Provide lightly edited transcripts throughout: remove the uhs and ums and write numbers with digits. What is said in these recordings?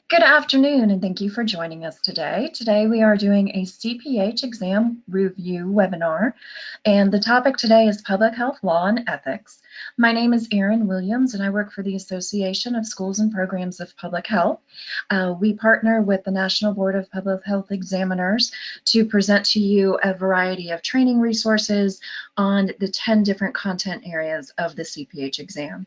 Good afternoon, and thank you for joining us today. Today we are doing a CPH exam review webinar, and the topic today is Public Health Law and Ethics. My name is Erin Williams, and I work for the Association of Schools and Programs of Public Health. We partner with the National Board of Public Health Examiners to present to you a variety of training resources on the 10 different content areas of the CPH exam.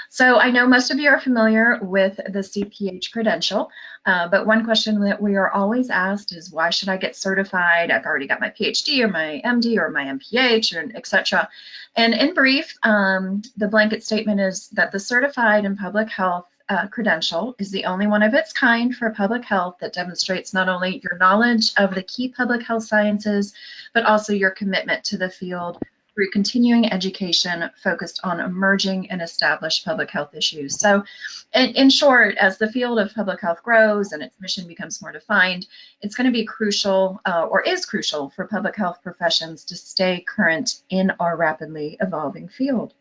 So I know most of you are familiar with the CPH credential, but one question that we are always asked is, why should I get certified? I've already got my PhD or my MD or my MPH, or etc. And in brief, the blanket statement is that the Certified in Public Health credential is the only one of its kind for public health that demonstrates not only your knowledge of the key public health sciences, but also your commitment to the field through continuing education focused on emerging and established public health issues. So in short, as the field of public health grows and its mission becomes more defined, it's going to be crucial or is crucial for public health professions to stay current in our rapidly evolving field.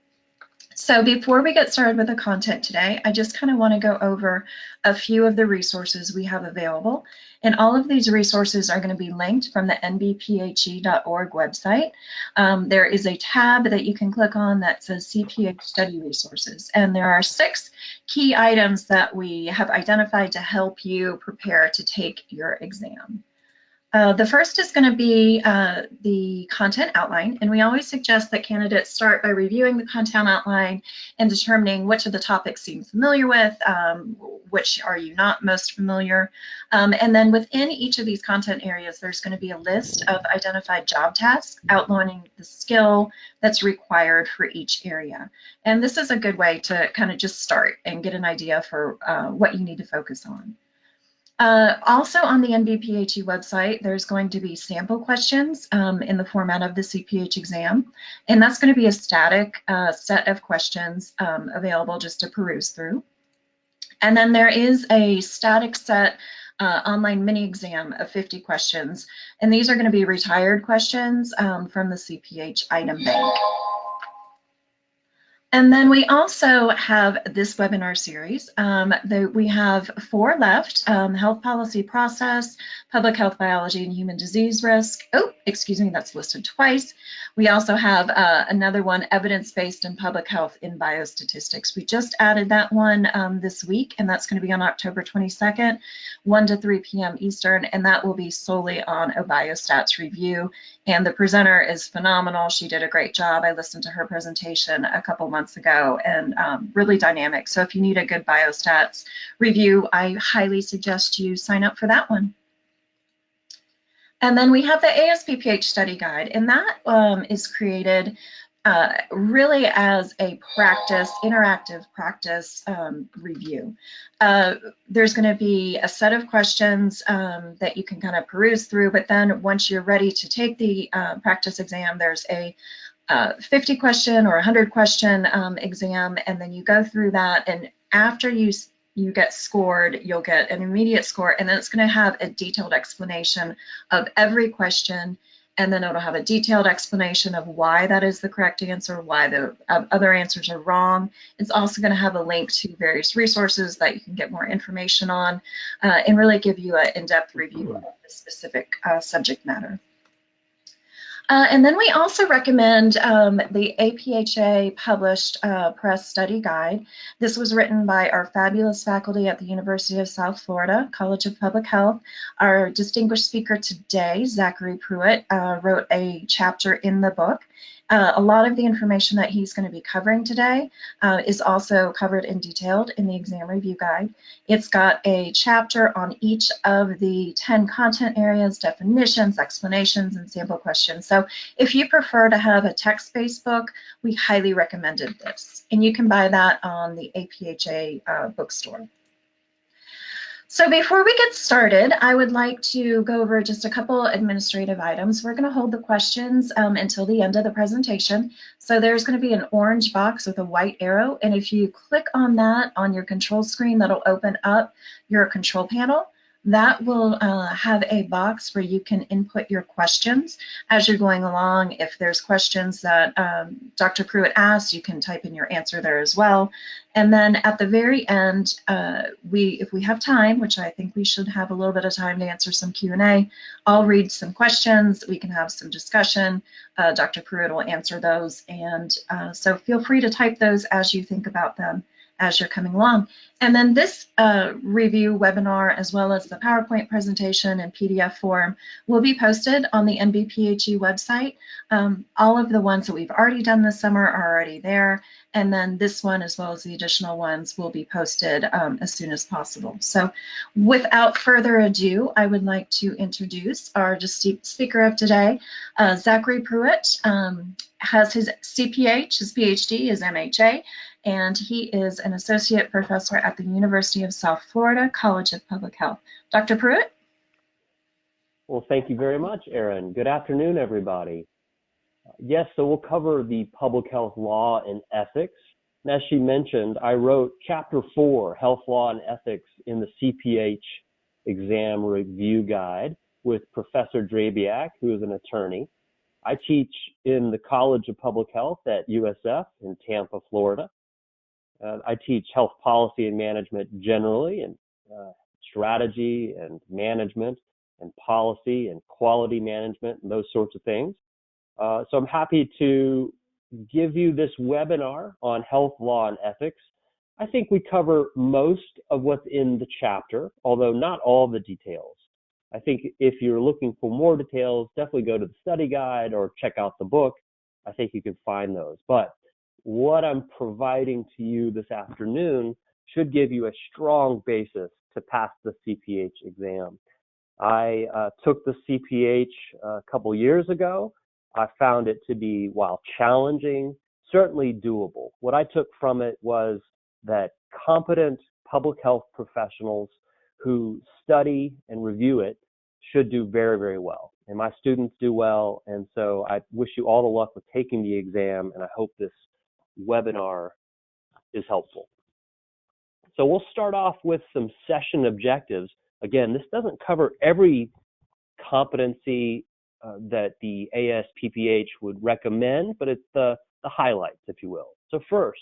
So before we get started with the content today, I just kind of want to go over a few of the resources we have available. And all of these resources are going to be linked from the nbphe.org website. There is a tab that you can click on that says CPH Study Resources. And there are 6 key items that we have identified to help you prepare to take your exam. The first is going to be the content outline, and we always suggest that candidates start by reviewing the content outline and determining which of the topics seem familiar with, which are you not most familiar, and then within each of these content areas there's going to be a list of identified job tasks outlining the skill that's required for each area. And this is a good way to kind of just start and get an idea for what you need to focus on. Also on the NBPHE website, there's going to be sample questions in the format of the CPH exam, and that's going to be a static set of questions available just to peruse through. And then there is a static set online mini exam of 50 questions, and these are going to be retired questions from the CPH item bank. And then we also have this webinar series. We have 4 left: health policy process, public health biology and human disease risk. Oh, excuse me, that's listed twice. We also have another one, evidence-based in public health in biostatistics. We just added that one this week, and that's going to be on October 22nd, 1 to 3 p.m. Eastern, and that will be solely on a biostats review. And the presenter is phenomenal. She did a great job. I listened to her presentation a couple months ago, and really dynamic. So if you need a good biostats review, I highly suggest you sign up for that one. And then we have the ASPPH study guide, and that is created really as a practice, interactive practice review. There's going to be a set of questions that you can kind of peruse through, but then once you're ready to take the practice exam, there's a 50 question or 100 question exam, and then you go through that, and after you get scored, you'll get an immediate score, and then it's going to have a detailed explanation of every question, and then it'll have a detailed explanation of why that is the correct answer, why the other answers are wrong. It's also going to have a link to various resources that you can get more information on and really give you an in-depth review of the specific subject matter. And then we also recommend the APHA published press study guide. This was written by our fabulous faculty at the University of South Florida College of Public Health. Our distinguished speaker today, Zachary Pruitt, wrote a chapter in the book. A lot of the information that he's going to be covering today is also covered and detailed in the exam review guide. It's got a chapter on each of the 10 content areas, definitions, explanations, and sample questions. So if you prefer to have a text-based book, we highly recommended this. And you can buy that on the APHA bookstore. So before we get started, I would like to go over just a couple administrative items. We're going to hold the questions until the end of the presentation. So there's going to be an orange box with a white arrow, and if you click on that on your control screen, that'll open up your control panel. that will have a box where you can input your questions as you're going along. If there's questions that Dr. Pruitt asked, you can type in your answer there as well. And then at the very end, if we have time, which I think we should have a little bit of time to answer some Q&A, I'll read some questions. We can have some discussion. Dr. Pruitt will answer those. And so feel free to type those as you think about them as you're coming along. And then this review webinar, as well as the PowerPoint presentation in PDF form, will be posted on the NBPHE website. All of the ones that we've already done this summer are already there. And then this one, as well as the additional ones, will be posted as soon as possible. So without further ado, I would like to introduce our speaker of today. Zachary Pruitt has his CPH, his PhD, his MHA, and he is an associate professor at the University of South Florida College of Public Health. Dr. Pruitt? Well, thank you very much, Erin. Good afternoon, everybody. Yes, so we'll cover the public health law and ethics. And as she mentioned, I wrote Chapter 4, Health Law and Ethics, in the CPH exam review guide with Professor Drabiak, who is an attorney. I teach in the College of Public Health at USF in Tampa, Florida. I teach health policy and management generally, and strategy and management and policy and quality management and those sorts of things. So I'm happy to give you this webinar on health law and ethics. I think we cover most of what's in the chapter, although not all the details. I think if you're looking for more details, definitely go to the study guide or check out the book. I think you can find those. But what I'm providing to you this afternoon should give you a strong basis to pass the CPH exam. I took the CPH a couple years ago. I found it to be, while challenging, certainly doable. What I took from it was that competent public health professionals who study and review it should do very, very well. And my students do well. And so I wish you all the luck with taking the exam, and I hope this webinar is helpful. So we'll start off with some session objectives. Again, this doesn't cover every competency that the ASPPH would recommend, but it's the highlights, if you will. So first,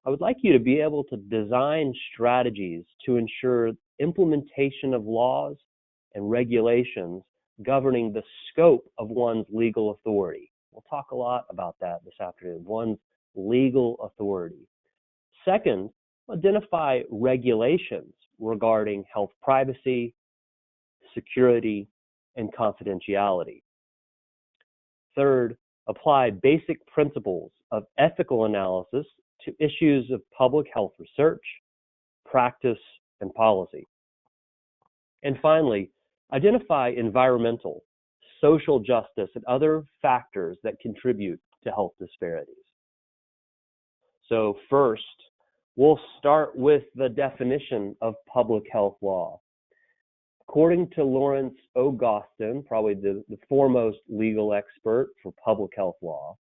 I would like you to be able to design strategies to ensure implementation of laws and regulations governing the scope of one's legal authority. We'll talk a lot about that this afternoon, one's legal authority. Second, identify regulations regarding health privacy, security, and confidentiality. Third, apply basic principles of ethical analysis to issues of public health research, practice, and policy. And finally, identify environmental, social justice, and other factors that contribute to health disparities. So first, we'll start with the definition of public health law. According to Lawrence O. Gostin, probably the foremost legal expert for public health law,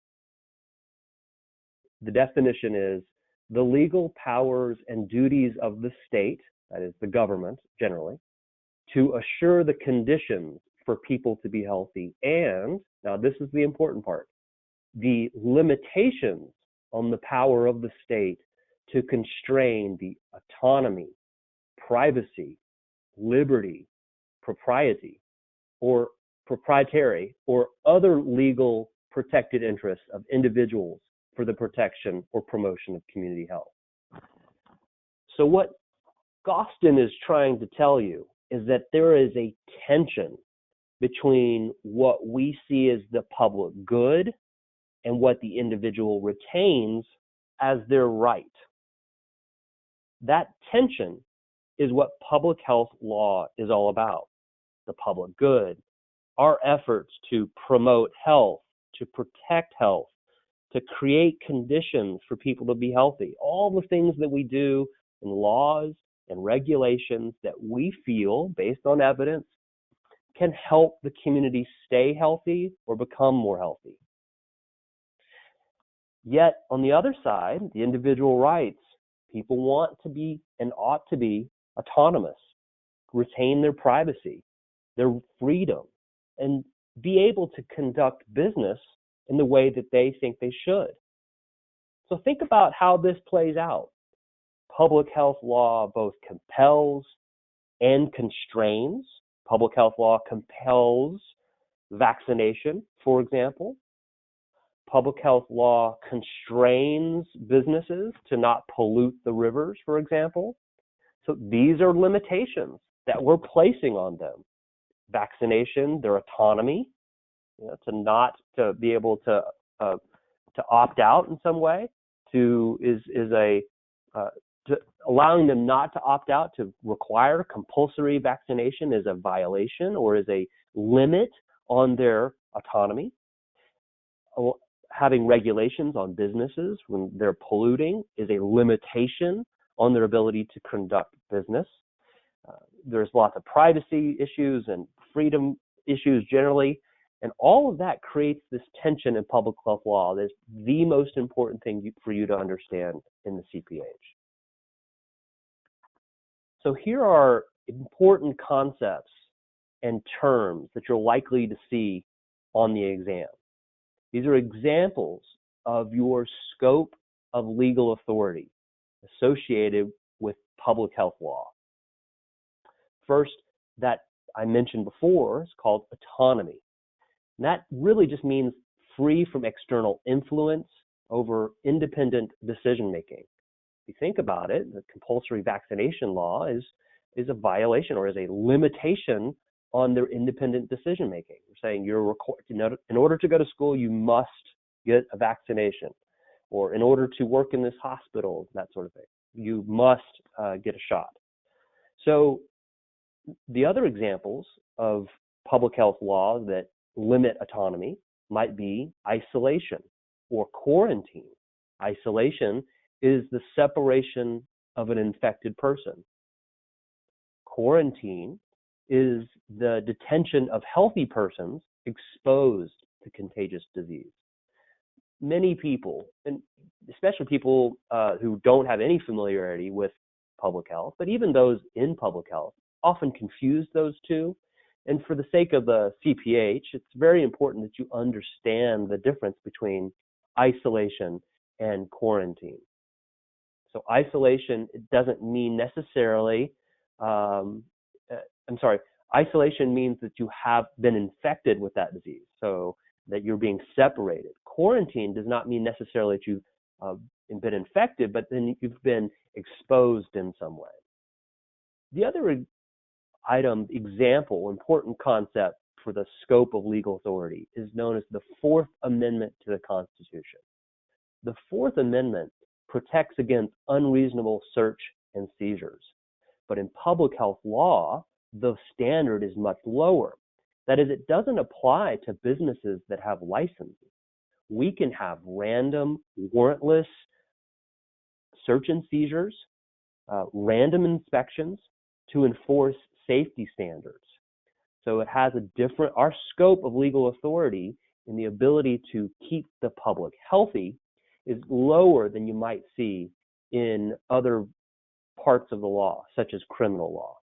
the definition is the legal powers and duties of the state, that is the government generally, to assure the conditions for people to be healthy, and, now this is the important part, the limitations on the power of the state to constrain the autonomy, privacy, liberty, propriety, or proprietary, or other legal protected interests of individuals for the protection or promotion of community health. So what Gostin is trying to tell you is that there is a tension between what we see as the public good and what the individual retains as their right. That tension is what public health law is all about. The public good, our efforts to promote health, to protect health, to create conditions for people to be healthy, all the things that we do in laws and regulations that we feel, based on evidence, can help the community stay healthy or become more healthy. Yet, on the other side, the individual rights, people want to be and ought to be autonomous, retain their privacy, their freedom, and be able to conduct business in the way that they think they should. So think about how this plays out. Public health law both compels and constrains. Public health law compels vaccination, for example. Public health law constrains businesses to not pollute the rivers, for example. So these are limitations that we're placing on them. Vaccination, their autonomy, to be able to opt out in some way, allowing them not to opt out to require compulsory vaccination is a violation or is a limit on their autonomy. Having regulations on businesses when they're polluting is a limitation on their ability to conduct business. There's lots of privacy issues and freedom issues generally, and all of that creates this tension in public health law. That's the most important thing for you to understand in the CPH. So here are important concepts and terms that you're likely to see on the exam. These are examples of your scope of legal authority associated with public health law. First, that I mentioned before is called autonomy. And that really just means free from external influence over independent decision making. If you think about it, the compulsory vaccination law is a violation or is a limitation on their independent decision making. We're saying in order to go to school, you must get a vaccination, or in order to work in this hospital, that sort of thing, you must get a shot. So the other examples of public health law that limit autonomy might be isolation or quarantine. Isolation is the separation of an infected person. Quarantine is the detention of healthy persons exposed to contagious disease. Many people, and especially people who don't have any familiarity with public health, but even those in public health, often confuse those two. And for the sake of the CPH, it's very important that you understand the difference between isolation and quarantine. So isolation, it doesn't mean necessarily, isolation means that you have been infected with that disease, so that you're being separated. Quarantine does not mean necessarily that you've been infected, but then you've been exposed in some way. The other important concept for the scope of legal authority is known as the Fourth Amendment to the Constitution. The Fourth Amendment protects against unreasonable search and seizures. But in public health law, the standard is much lower. That is, it doesn't apply to businesses that have licenses. We can have random, warrantless search and seizures, random inspections to enforce safety standards. So it has our scope of legal authority and the ability to keep the public healthy is lower than you might see in other parts of the law, such as criminal law.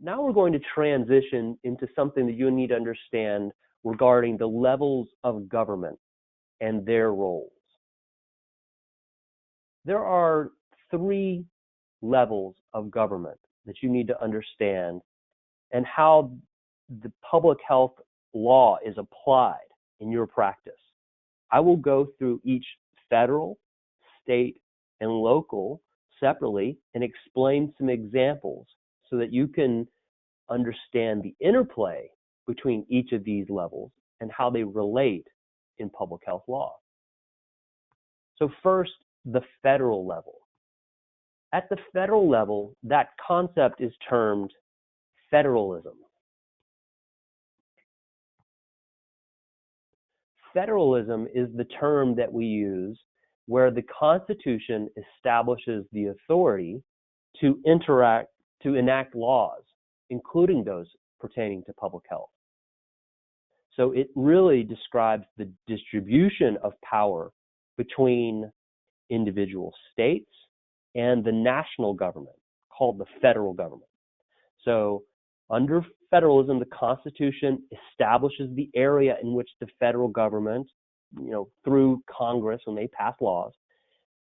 Now we're going to transition into something that you need to understand regarding the levels of government and their roles. There are 3 levels of government that you need to understand and how the public health law is applied in your practice. I will go through each federal, state, and local separately and explain some examples so that you can understand the interplay between each of these levels and how they relate in public health law. So first, the federal level. At the federal level, that concept is termed federalism. Federalism is the term that we use where the Constitution establishes the authority to enact laws, including those pertaining to public health. So it really describes the distribution of power between individual states and the national government, called the federal government. So under federalism, the Constitution establishes the area in which the federal government, through Congress when they pass laws,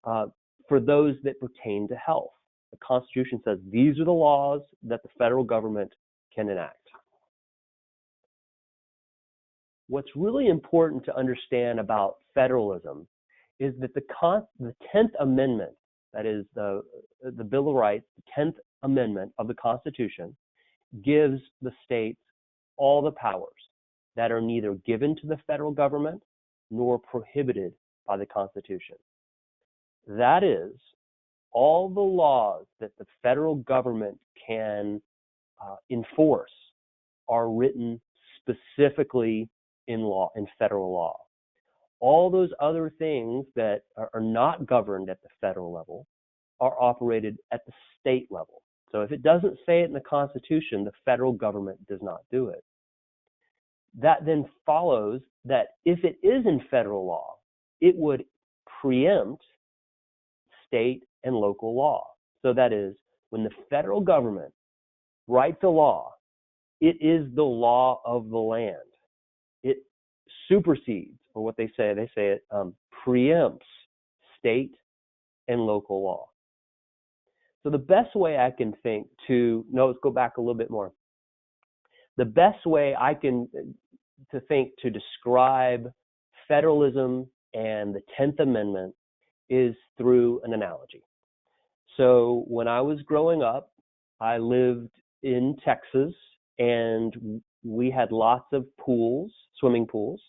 for those that pertain to health. The Constitution says these are the laws that the federal government can enact. What's really important to understand about federalism is that the 10th Amendment, that is the Bill of Rights, the 10th Amendment of the Constitution, gives the states all the powers that are neither given to the federal government nor prohibited by the Constitution. That is, all the laws that the federal government can enforce are written specifically in federal law. All those other things that are not governed at the federal level are operated at the state level. So if it doesn't say it in the Constitution, the federal government does not do it. That then follows that if it is in federal law, it would preempt state and local law. So that is, when the federal government writes a law, it is the law of the land. It supersedes, or what they say it preempts state and local law. So the best way I can think let's go back a little bit more. The best way I can think to describe federalism and the 10th Amendment is through an analogy. So when I was growing up, I lived in Texas, and we had lots of pools, swimming pools,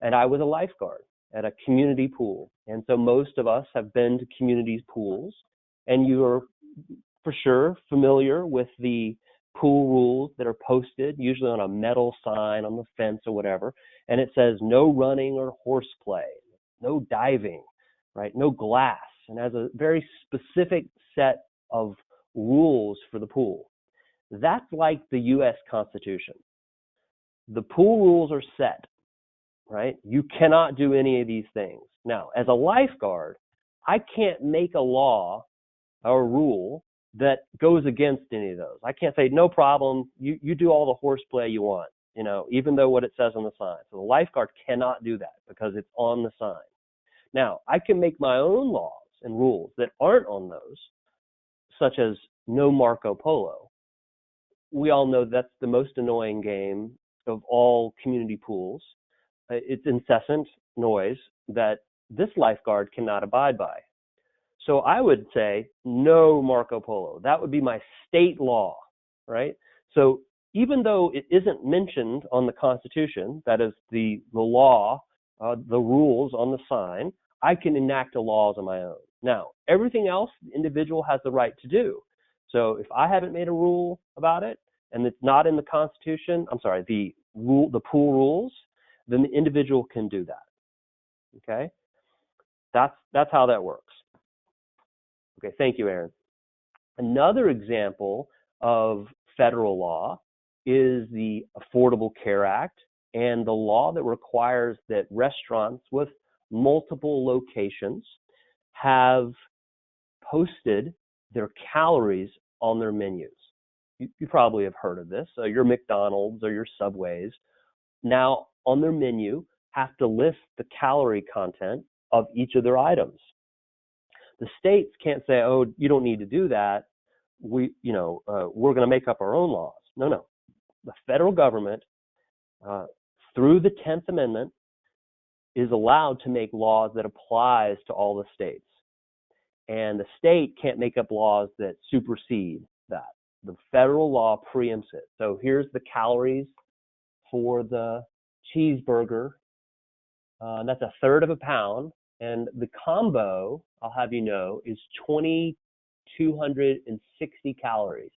and I was a lifeguard at a community pool. And so most of us have been to community pools, and you are for sure familiar with the pool rules that are posted, usually on a metal sign on the fence or whatever, and it says no running or horseplay, no diving, right? No glass, and has a very specific set of rules for the pool. That's like the U.S. Constitution. The pool rules are set, right? You cannot do any of these things. Now, as a lifeguard, I can't make a law or a rule that goes against any of those. I can't say, no problem, you do all the horseplay you want, even though what it says on the sign. So the lifeguard cannot do that because it's on the sign. Now, I can make my own laws and rules that aren't on those, such as no Marco Polo. We all know that's the most annoying game of all community pools. It's incessant noise that this lifeguard cannot abide by. So I would say no Marco Polo. That would be my state law, right? So even though it isn't mentioned on the Constitution, that is the law, the rules on the sign, I can enact the laws on my own. Now, everything else the individual has the right to do. So if I haven't made a rule about it and it's not in the Constitution, the pool rules, then the individual can do that. Okay? That's how that works. Okay, thank you, Aaron. Another example of federal law is the Affordable Care Act and the law that requires that restaurants with multiple locations have posted their calories on their menus. You probably have heard of this. So your McDonald's or your Subways now on their menu have to list the calorie content of each of their items. The states can't say, oh, you don't need to do that. We're going to make up our own laws. No. The federal government, through the 10th Amendment, is allowed to make laws that applies to all the states. And the state can't make up laws that supersede that. The federal law preempts it. So here's the calories for the cheeseburger. That's 1/3 of a pound. And the combo, I'll have you know, is 2,260 calories.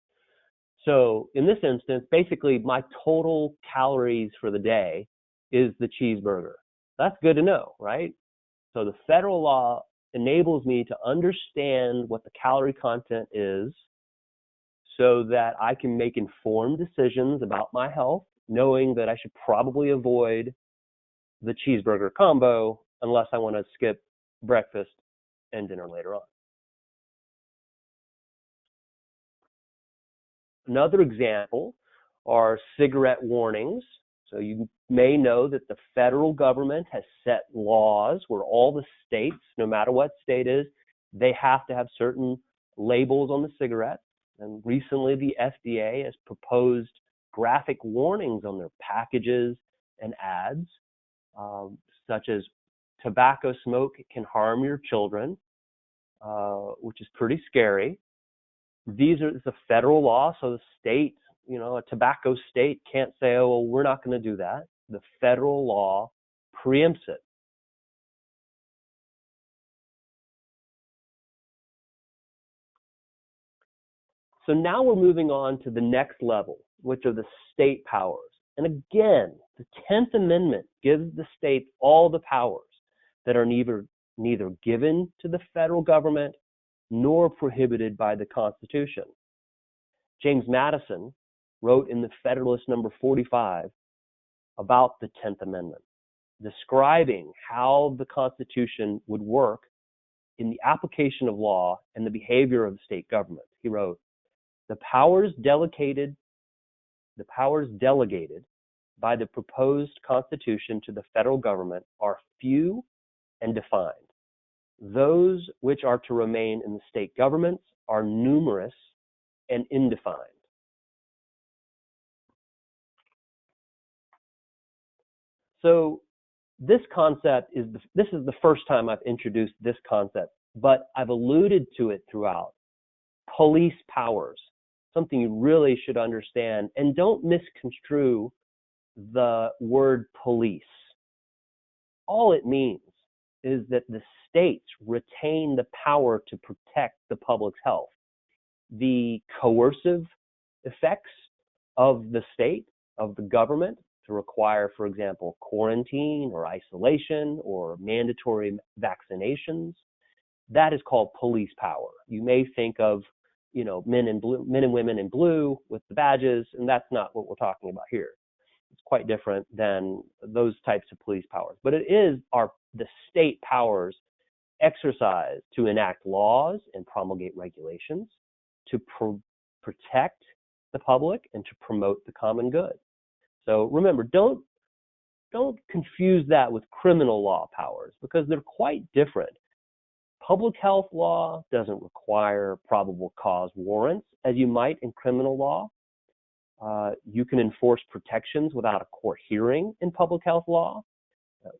So in this instance, basically my total calories for the day is the cheeseburger. That's good to know, right? So the federal law enables me to understand what the calorie content is so that I can make informed decisions about my health, knowing that I should probably avoid the cheeseburger combo unless I want to skip breakfast and dinner later on. Another example are cigarette warnings. So you may know that the federal government has set laws where all the states, no matter what state is, they have to have certain labels on the cigarettes. And recently the FDA has proposed graphic warnings on their packages and ads, such as tobacco smoke can harm your children, which is pretty scary. It's a federal law, so the state, a tobacco state can't say, oh, well, we're not going to do that. The federal law preempts it. So now we're moving on to the next level, which are the state powers. And again, the 10th Amendment gives the states all the powers that are neither given to the federal government nor prohibited by the Constitution. James Madison wrote in the Federalist number 45 about the 10th Amendment, describing how the Constitution would work in the application of law and the behavior of the state government. He wrote, the powers delegated by the proposed Constitution to the federal government are few and defined. Those which are to remain in the state governments are numerous and indefined. So this concept this is the first time I've introduced this concept, but I've alluded to it throughout. Police powers, something you really should understand, and don't misconstrue the word police. All it means is that the states retain the power to protect the public's health. The coercive effects of the state, of the government, to require, for example, quarantine or isolation or mandatory vaccinations, that is called police power. You may think of, men and women in blue with the badges, and that's not what we're talking about here. It's quite different than those types of police powers. But it is the state powers exercised to enact laws and promulgate regulations, to protect the public and to promote the common good. So remember, don't confuse that with criminal law powers, because they're quite different. Public health law doesn't require probable cause warrants, as you might in criminal law. You can enforce protections without a court hearing in public health law.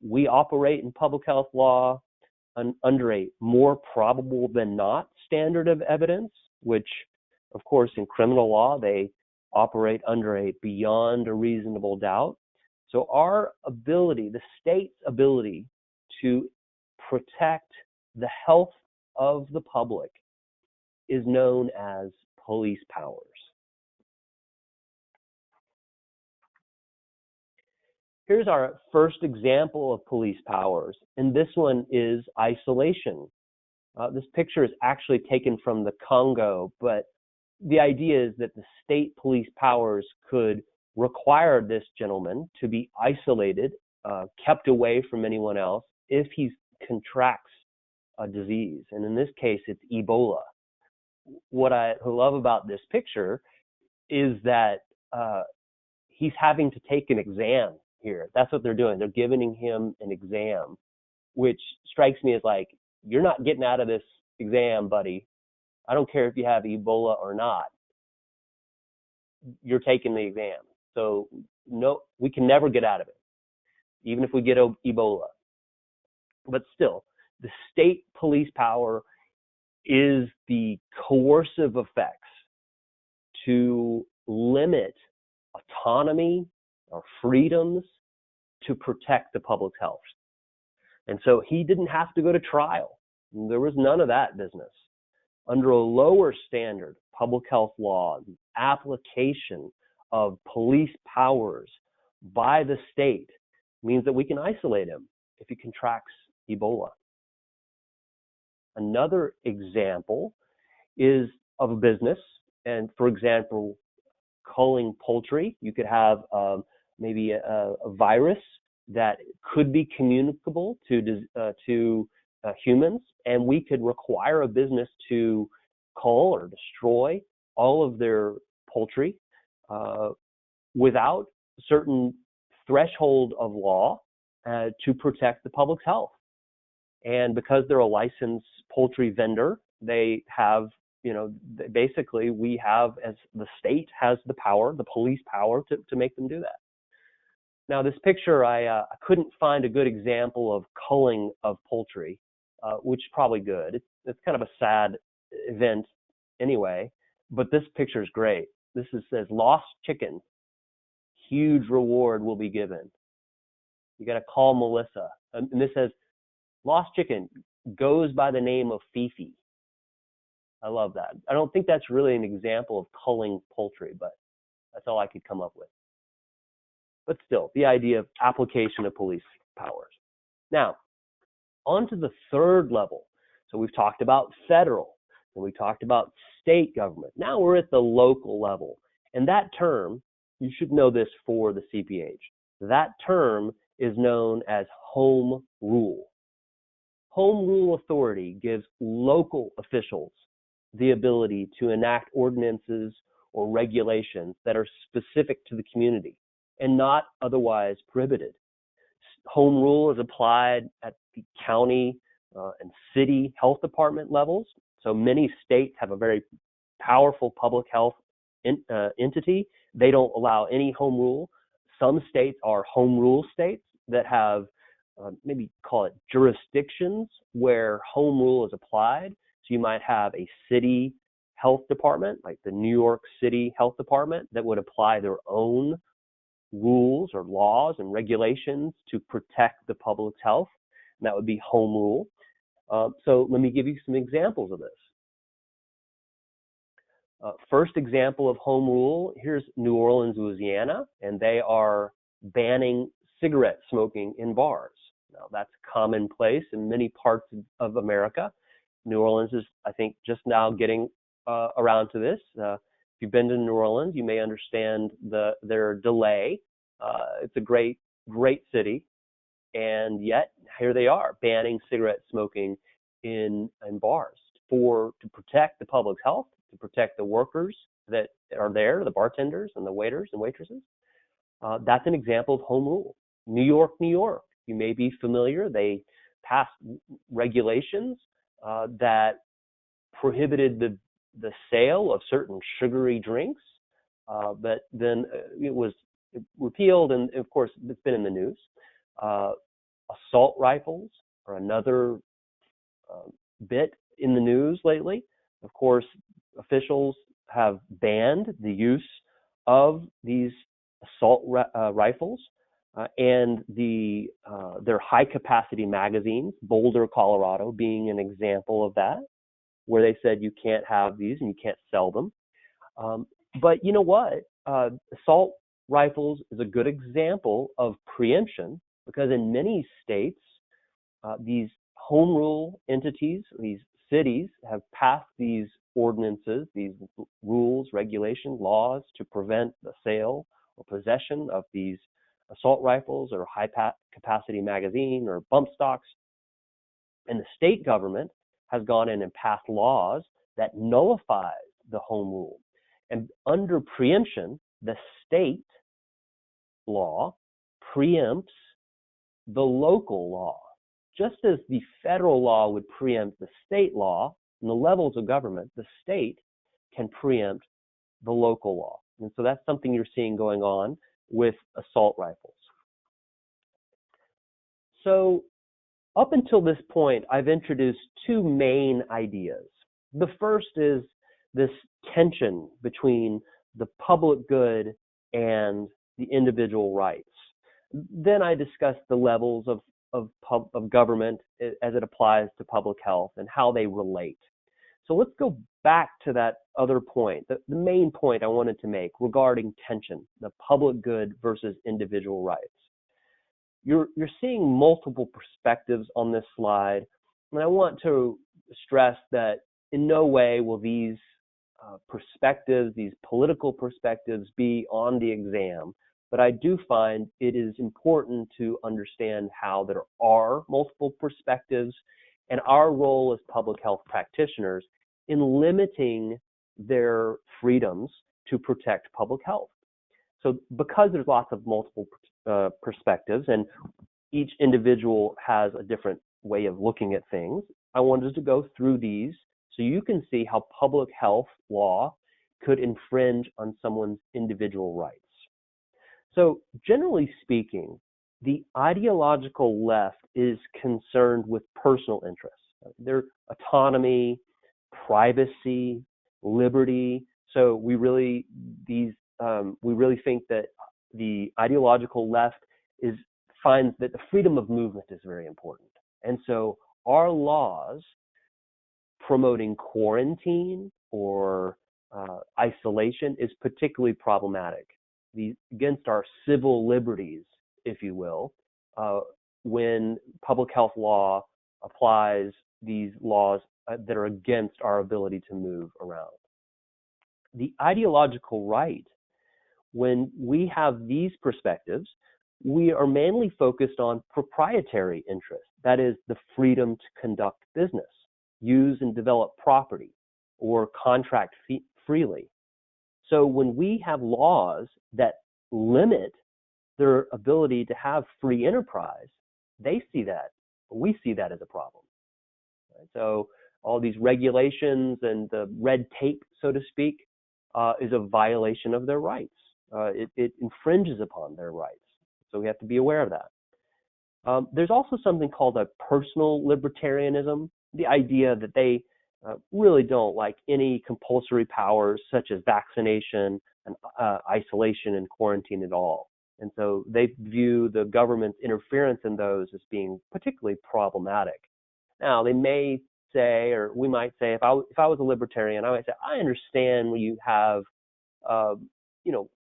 We operate in public health law under a more probable than not standard of evidence, which, of course, in criminal law, they operate under a beyond a reasonable doubt. So our ability, the state's ability to protect the health of the public is known as police powers. Here's our first example of police powers, and this one is isolation. This picture is actually taken from the Congo, but the idea is that the state police powers could require this gentleman to be isolated, kept away from anyone else if he contracts a disease. And in this case, it's Ebola. What I love about this picture is that he's having to take an exam here. That's what they're doing. They're giving him an exam, which strikes me as like, you're not getting out of this exam, buddy. I don't care if you have Ebola or not. You're taking the exam. So no, we can never get out of it, even if we get Ebola. But still, the state police power is the coercive effects to limit autonomy or freedoms to protect the public's health. And so he didn't have to go to trial. There was none of that business. Under a lower standard public health law, the application of police powers by the state means that we can isolate him if he contracts Ebola. Another example is of a business, and for example, culling poultry. You could have maybe a virus that could be communicable to humans, and we could require a business to cull or destroy all of their poultry without certain threshold of law to protect the public's health. And because they're a licensed poultry vendor, they have, basically we have, as the state has the power, the police power to make them do that. Now this picture, I couldn't find a good example of culling of poultry, which is probably good. It's kind of a sad event anyway, but this picture is great. This says lost chicken, huge reward will be given. You got to call Melissa. And this says lost chicken goes by the name of Fifi. I love that. I don't think that's really an example of culling poultry, but that's all I could come up with. But still, the idea of application of police powers. Now, on to the third level. So we've talked about federal, and we talked about state government. Now we're at the local level. And that term, you should know this for the CPH, that term is known as home rule. Home rule authority gives local officials the ability to enact ordinances or regulations that are specific to the community and not otherwise prohibited. Home rule is applied at the county and city health department levels. So many states have a very powerful public health entity. They don't allow any home rule. Some states are home rule states that have maybe call it jurisdictions where home rule is applied. So you might have a city health department, like the New York City Health Department, that would apply their own rules or laws and regulations to protect the public's health. And that would be home rule. So let me give you some examples of this. First example of home rule, here's New Orleans, Louisiana, and they are banning cigarette smoking in bars. Now that's commonplace in many parts of America. New Orleans is, I think, just now getting around to this. If you've been to New Orleans, you may understand their delay. It's a great city, and yet here they are banning cigarette smoking in bars to protect the public's health, to protect the workers that are there, the bartenders and the waiters and waitresses. That's an example of home rule. New York, you may be familiar. They passed regulations that prohibited the sale of certain sugary drinks, but then it was repealed, and of course it's been in the news. Assault rifles are another bit in the news lately. Of course, officials have banned the use of these assault rifles and their high-capacity magazines, Boulder, Colorado being an example of that, where they said you can't have these and you can't sell them. But you know what? Assault rifles is a good example of preemption, because in many states, these home rule entities, these cities, have passed these ordinances, these rules, regulations, laws to prevent the sale or possession of these assault rifles or high-capacity magazine or bump stocks. And the state government has gone in and passed laws that nullify the home rule. And under preemption, the state law preempts the local law. Just as the federal law would preempt the state law in the levels of government, the state can preempt the local law. And so that's something you're seeing going on with assault rifles. So up until this point, I've introduced two main ideas. The first is this tension between the public good and the individual rights. Then I discussed the levels of government as it applies to public health and how they relate. So let's go back to that other point, the main point I wanted to make regarding tension, the public good versus individual rights. You're seeing multiple perspectives on this slide, and I want to stress that in no way will these perspectives, these political perspectives, be on the exam. But I do find it is important to understand how there are multiple perspectives and our role as public health practitioners in limiting their freedoms to protect public health. So because there's lots of multiple perspectives and each individual has a different way of looking at things, I wanted to go through these so you can see how public health law could infringe on someone's individual rights. So generally speaking, the ideological left is concerned with personal interests, their autonomy, privacy, liberty. So we really think that the ideological left finds that the freedom of movement is very important. And so our laws promoting quarantine or isolation is particularly problematic. Against our civil liberties, if you will, when public health law applies these laws that are against our ability to move around. The ideological right, when we have these perspectives, we are mainly focused on proprietary interests, that is, the freedom to conduct business, use and develop property, or contract freely. So when we have laws that limit their ability to have free enterprise, they see that, we see that as a problem. Right? So all these regulations and the red tape, so to speak, is a violation of their rights. It infringes upon their rights. So we have to be aware of that. There's also something called a personal libertarianism, the idea that they really don't like any compulsory powers such as vaccination and isolation and quarantine at all. And so they view the government's interference in those as being particularly problematic. Now, they may say, or we might say, if I was a libertarian, I might say, I understand when you have,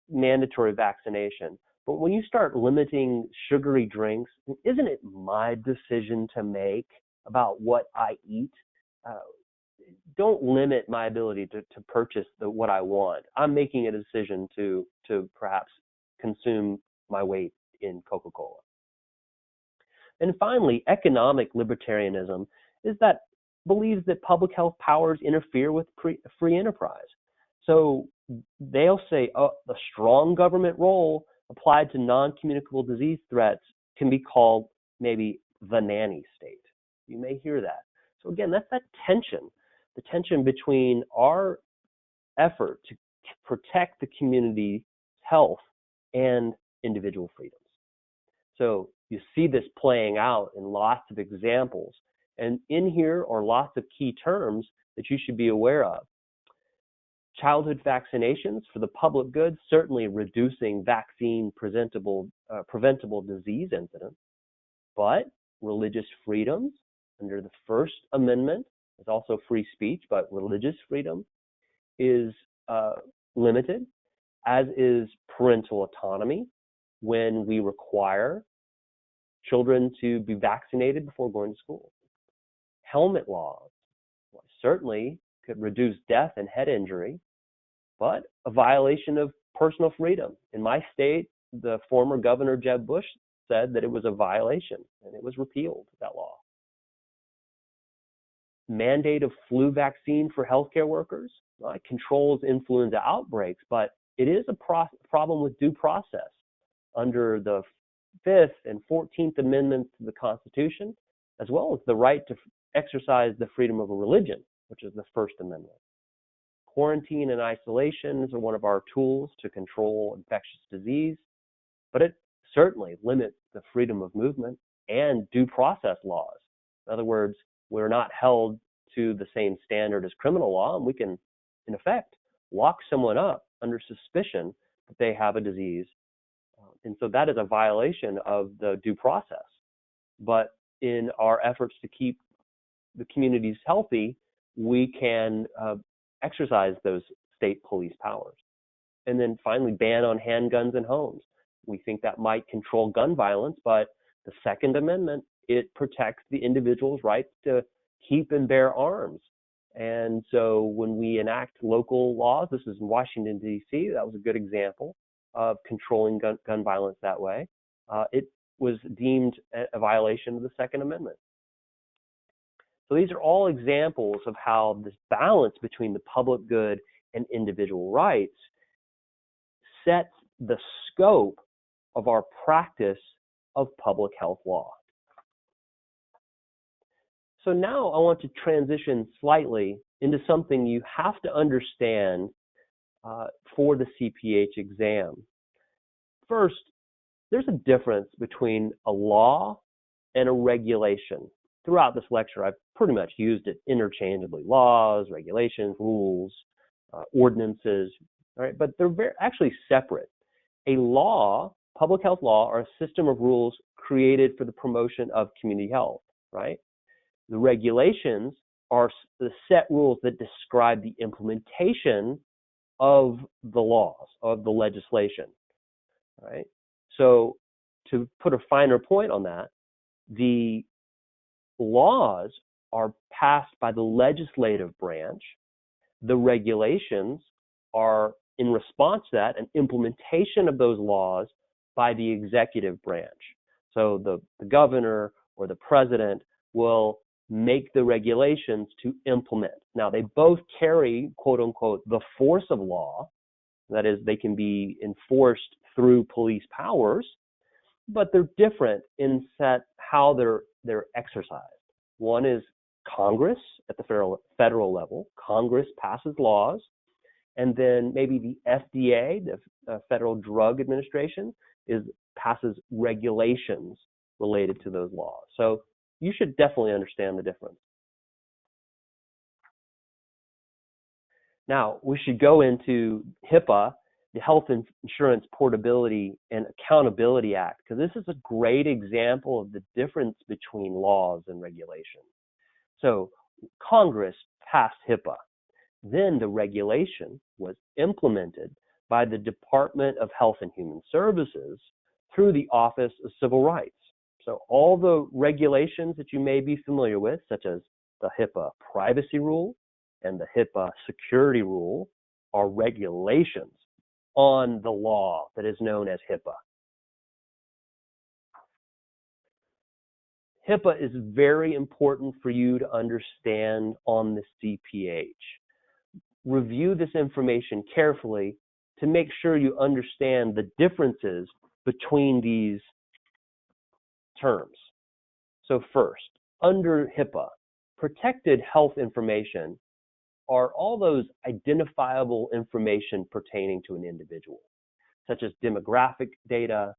mandatory vaccination. But when you start limiting sugary drinks, isn't it my decision to make about what I eat? Don't limit my ability to purchase what I want. I'm making a decision to perhaps consume my weight in Coca-Cola. And finally, economic libertarianism is that believes that public health powers interfere with free enterprise. So they'll say, the strong government role applied to non-communicable disease threats can be called maybe the nanny state. You may hear that. So again, that's that tension, the tension between our effort to protect the community's health and individual freedoms. So you see this playing out in lots of examples. And in here are lots of key terms that you should be aware of. Childhood vaccinations for the public good, certainly reducing vaccine preventable disease incidents. But religious freedoms under the First Amendment, there's also free speech, but religious freedom is limited, as is parental autonomy when we require children to be vaccinated before going to school. Helmet laws certainly could reduce death and head injury, but a violation of personal freedom. In my state, the former governor, Jeb Bush, said that it was a violation, and it was repealed, that law. Mandate of flu vaccine for healthcare workers controls influenza outbreaks, but it is a problem with due process under the 5th and 14th Amendments to the Constitution, as well as the right to exercise the freedom of a religion, which is the First Amendment. Quarantine and isolations are one of our tools to control infectious disease, but it certainly limits the freedom of movement and due process laws. In other words, we're not held to the same standard as criminal law, and we can, in effect, lock someone up under suspicion that they have a disease. And so that is a violation of the due process. But in our efforts to keep the communities healthy, we can exercise those state police powers. And then finally, ban on handguns in homes. We think that might control gun violence, but the Second Amendment, it protects the individual's right to keep and bear arms. And so when we enact local laws, this is in Washington, D.C., that was a good example of controlling gun violence that way. It was deemed a violation of the Second Amendment. So these are all examples of how this balance between the public good and individual rights sets the scope of our practice of public health law. So now I want to transition slightly into something you have to understand for the CPH exam. First, there's a difference between a law and a regulation. Throughout this lecture, I've pretty much used it interchangeably: laws, regulations, rules, ordinances, all right? But they're actually separate. A law, public health law, are a system of rules created for the promotion of community health, right? The regulations are the set rules that describe the implementation of the laws, of the legislation, right? So to put a finer point on that, the laws are passed by the legislative branch. The regulations are in response to that, an implementation of those laws by the executive branch. So the governor or the president will make the regulations to implement. Now, they both carry, quote unquote, the force of law. That is, they can be enforced through police powers, but they're different in how they're exercised. One is Congress at the federal level. Congress passes laws, and then maybe the FDA, the Federal Drug Administration, passes regulations related to those laws. So you should definitely understand the difference. Now, we should go into HIPAA, the Health Insurance Portability and Accountability Act, because this is a great example of the difference between laws and regulations. So Congress passed HIPAA. Then the regulation was implemented by the Department of Health and Human Services through the Office of Civil Rights. So all the regulations that you may be familiar with, such as the HIPAA privacy rule and the HIPAA security rule, are regulations on the law that is known as HIPAA. HIPAA is very important for you to understand on the CPH. Review this information carefully to make sure you understand the differences between these terms. So first, under HIPAA, protected health information are all those identifiable information pertaining to an individual, such as demographic data,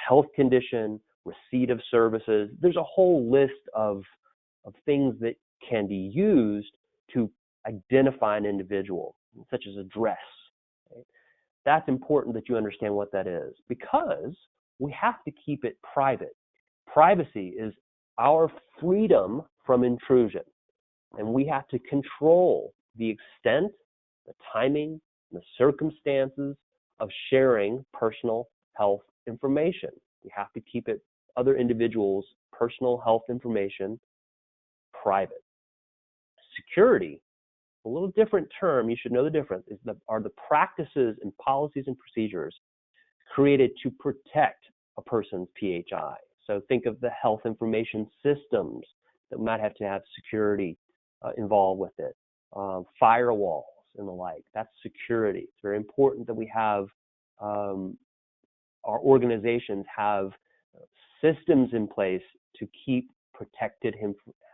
health condition, receipt of services. There's a whole list of things that can be used to identify an individual, such as address. Right? That's important that you understand what that is, because we have to keep it private. Privacy is our freedom from intrusion, and we have to control the extent, the timing, and the circumstances of sharing personal health information. We have to keep other individuals' personal health information private. Security, a little different term, you should know the difference, are the practices and policies and procedures created to protect a person's PHI. So think of the health information systems that might have to have security involved with it, firewalls and the like. That's security. It's very important that we have, our organizations have systems in place to keep protected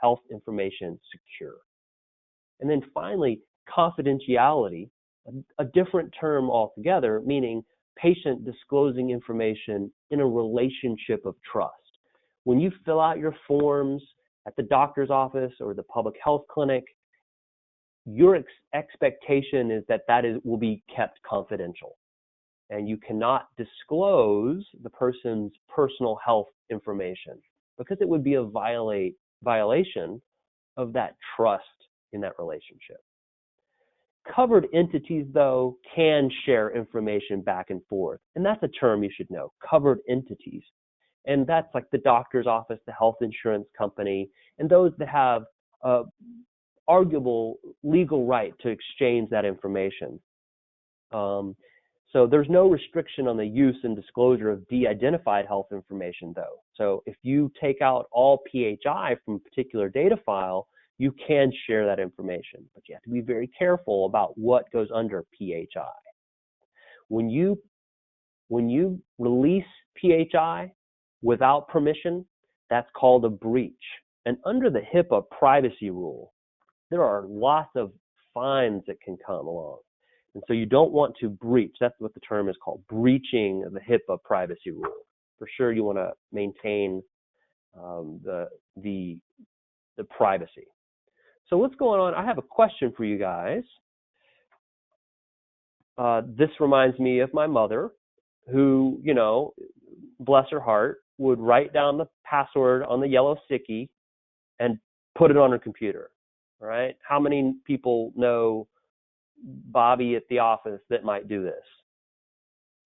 health information secure. And then finally, confidentiality, a different term altogether, meaning patient disclosing information in a relationship of trust. When you fill out your forms at the doctor's office or the public health clinic, your expectation is that will be kept confidential. And you cannot disclose the person's personal health information because it would be a violation of that trust in that relationship. Covered entities, though, can share information back and forth. And that's a term you should know, covered entities. And that's like the doctor's office, the health insurance company, and those that have arguable legal right to exchange that information. So there's no restriction on the use and disclosure of de-identified health information, though. So if you take out all PHI from a particular data file, you can share that information, but you have to be very careful about what goes under PHI. When you release PHI without permission, that's called a breach. And under the HIPAA privacy rule, there are lots of fines that can come along. And so you don't want to breach. That's what the term is called, breaching the HIPAA privacy rule. For sure, you want to maintain the privacy. So what's going on? I have a question for you guys. This reminds me of my mother, who, you know, bless her heart, would write down the password on the yellow sticky and put it on her computer. Right? How many people know Bobby at the office that might do this?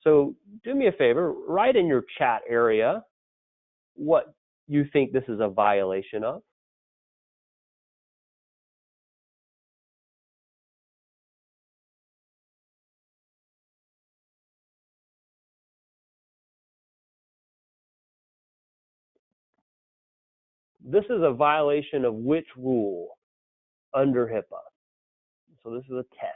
So do me a favor, write in your chat area what you think this is a violation of. This is a violation of which rule under HIPAA? So this is a test.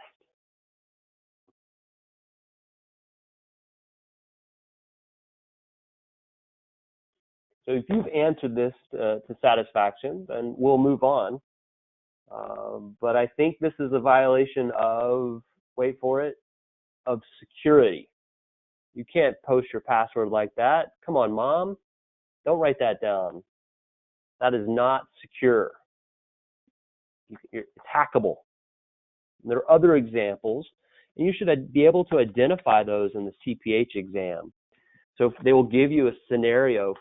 So if you've answered this to satisfaction, then we'll move on. But I think this is a violation of, wait for it, of security. You can't post your password like that. Come on, Mom. Don't write that down. That is not secure. It's hackable. And there are other examples, and you should be able to identify those in the CPH exam. So they will give you a scenario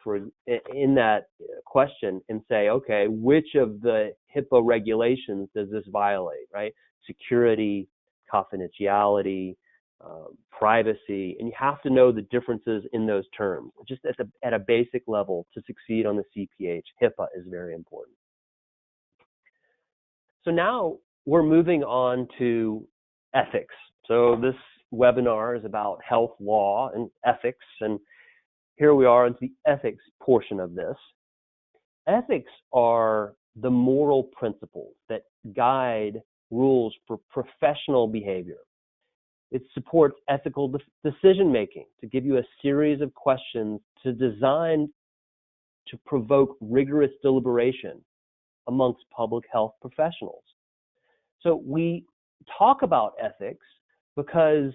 in that question and say, okay, which of the HIPAA regulations does this violate, right? Security, confidentiality, privacy, and you have to know the differences in those terms. Just at a basic level to succeed on the CPH, HIPAA is very important. So now we're moving on to ethics. So this webinar is about health law and ethics, and here we are into the ethics portion of this. Ethics are the moral principles that guide rules for professional behavior. It supports ethical decision making to give you a series of questions designed to provoke rigorous deliberation amongst public health professionals. So we talk about ethics because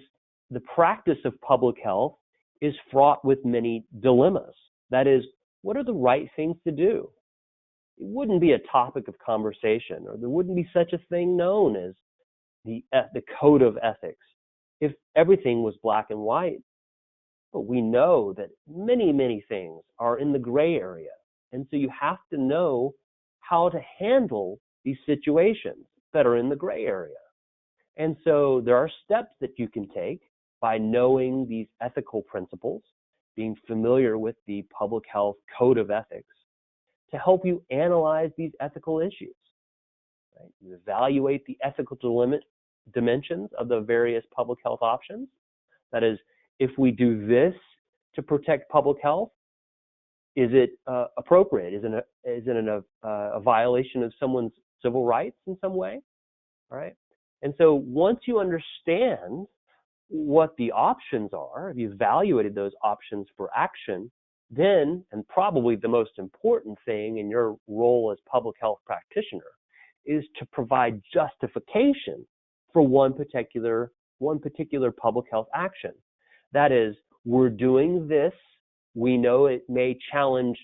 the practice of public health is fraught with many dilemmas. That is, what are the right things to do? It wouldn't be a topic of conversation, or there wouldn't be such a thing known as the code of ethics if everything was black and white. But we know that many, many things are in the gray area. And so you have to know how to handle these situations that are in the gray area. And so there are steps that you can take by knowing these ethical principles, being familiar with the public health code of ethics, to help you analyze these ethical issues. Right? You evaluate the ethical dimensions of the various public health options. That is, if we do this to protect public health, is it appropriate? Is it a violation of someone's civil rights in some way? All right. And so once you understand what the options are, if you've evaluated those options for action, then, and probably the most important thing in your role as public health practitioner, is to provide justification for one particular public health action. That is, we're doing this, we know it may challenge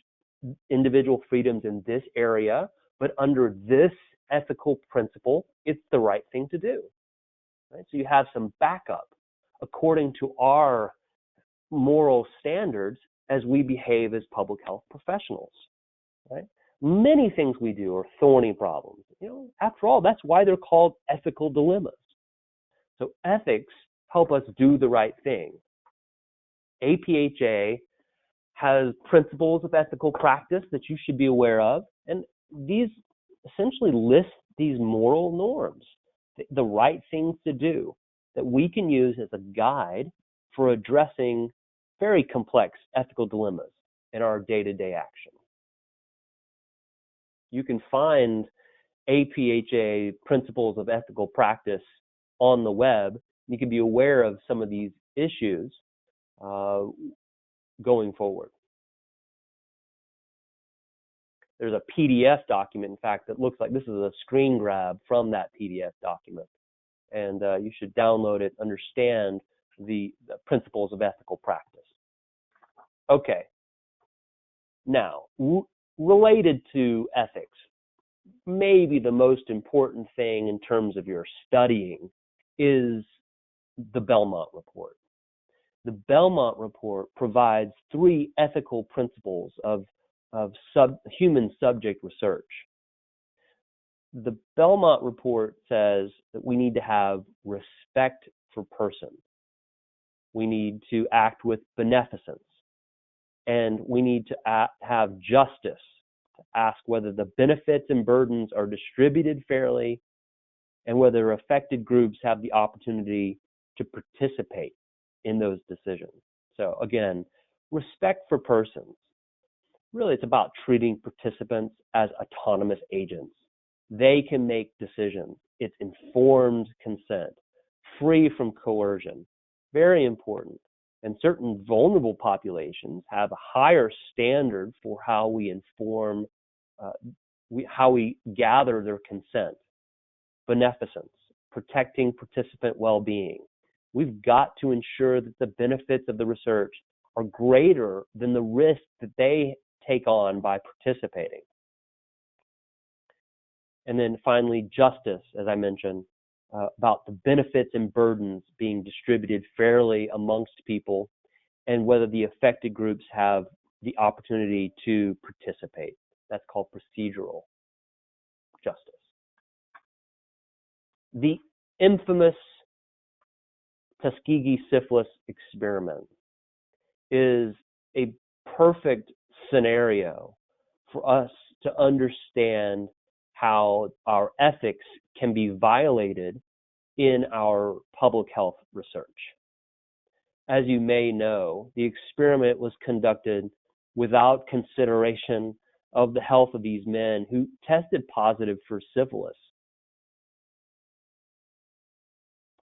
individual freedoms in this area, but under this ethical principle, it's the right thing to do. Right? So you have some backup according to our moral standards as we behave as public health professionals. Right? Many things we do are thorny problems. You know, after all, that's why they're called ethical dilemmas. So ethics help us do the right thing. APHA has principles of ethical practice that you should be aware of, and these essentially list these moral norms, the right things to do that we can use as a guide for addressing very complex ethical dilemmas in our day-to-day action. You can find APHA principles of ethical practice on the web. You can be aware of some of these issues going forward. There's a PDF document, in fact, that looks like this is a screen grab from that PDF document. And you should download it, understand the principles of ethical practice. Okay. Now, related to ethics, maybe the most important thing in terms of your studying is the Belmont Report. The Belmont Report provides 3 ethical principles of human subject research. The Belmont Report says that we need to have respect for persons. We need to act with beneficence. And we need to have justice, to ask whether the benefits and burdens are distributed fairly and whether affected groups have the opportunity to participate in those decisions. So again, respect for persons. Really, it's about treating participants as autonomous agents. They can make decisions. It's informed consent, free from coercion. Very important. And certain vulnerable populations have a higher standard for how we inform, how we gather their consent. Beneficence, protecting participant well-being. We've got to ensure that the benefits of the research are greater than the risk that they take on by participating. And then finally, justice, as I mentioned, about the benefits and burdens being distributed fairly amongst people and whether the affected groups have the opportunity to participate. That's called procedural justice. The infamous Tuskegee syphilis experiment is a perfect scenario for us to understand how our ethics can be violated in our public health research. As you may know, the experiment was conducted without consideration of the health of these men who tested positive for syphilis.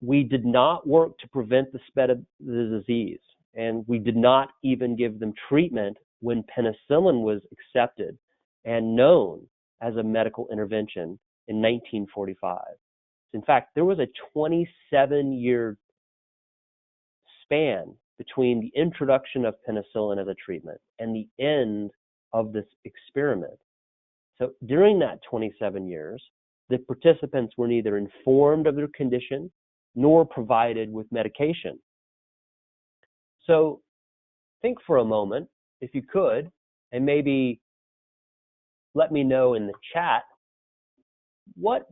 We did not work to prevent the spread of the disease, and we did not even give them treatment when penicillin was accepted and known as a medical intervention in 1945. In fact, there was a 27-year span between the introduction of penicillin as a treatment and the end of this experiment. So during that 27 years, the participants were neither informed of their condition nor provided with medication. So think for a moment, if you could, and maybe let me know in the chat what